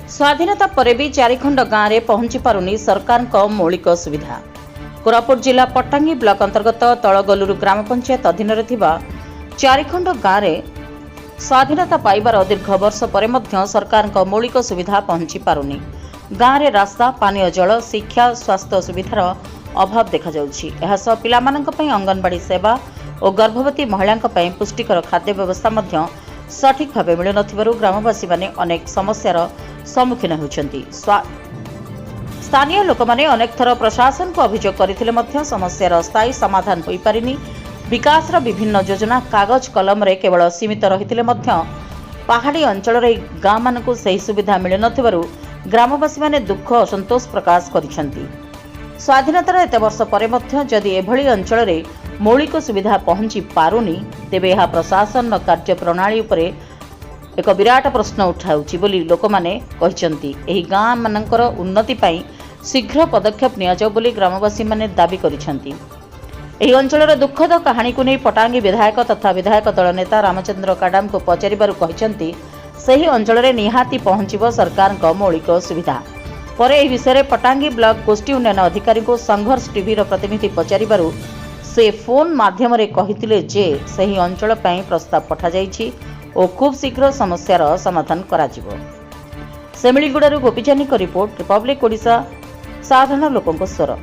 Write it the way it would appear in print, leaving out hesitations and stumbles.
स्वाधीनता पर भी चारिखंड गाँव में पहुंची पारुनी सरकार मौलिक सुविधा। कोरापुट जिला पट्टांगी ब्लॉक अंतर्गत तलगलुरु ग्राम पंचायत अधीन चारिखंड गाँव में स्वाधीनता पाइबार दीर्घ वर्ष पर सरकार मौलिक सुविधा पहुंची पारुनी। गाँव में रास्ता, पानीय जल, शिक्षा, स्वास्थ्य सुविधार अभाव देखा जाउछि। एहासह पिलामानंक पई अंगनवाड़ी सेवा और गर्भवती महिलांक पई पुष्टिकर खाद्य व्यवस्था मध्य सठिक भाव मिल नथिबारु ग्रामवासी माने अनेक समस्यार सम्मुखीन होउछन्ति। स्थानीय लोक माने अनेक थर प्रशासन को अभियोग करथिले मध्य समस्यार स्थायी समाधान होई पारिनी। विकासर विभिन्न योजना कागज कलम रे केवल सीमित रहिथिले मध्य पहाड़ी अंचल रे गाँ मानकु सही सुविधा मिल नथिबारु ग्रामवासी माने दुख असंतोष प्रकाश करिसन्ति। स्वाधीनतार एत वर्ष पर मध्य जदि एभली अंचल रे मौलिक सुविधा पहुंची पारुनी तेबे यह प्रशासन कार्य प्रणाली उपरे एक विराट प्रश्न उठाउछि बोली लोक माने कहिसन्ति। एही गाँ मानकर उन्नति पई शीघ्र पदक्षेप निया जाउ बोली ग्रामवासी माने दाबी करिसन्ति। एही अंचलर दुखद कहानी को नहीं पटांगी विधायक तथा विधायक दल नेता रामचंद्र काडाम को पचारिबारु कहिसन्ति सही अंचल रे निहाती पहुंचिबो सरकार मौलिक सुविधा। पर एही विषय पटांगी ब्लॉक गोष्ठी उन्नयन अधिकारी को संघर्ष टीवी प्रतिनिधि पचारिबारु से फोन माध्यम रे कहिथिले जे सही अंचल पई प्रस्ताव पठा जाइछि और खूब शीघ्र समस्यार समाधान कराजिबो। सेमिलीगुड़ारू गोपीचानी को रिपोर्ट, रिपब्लिक ओडिशा, साधारण लोकंक स्वर।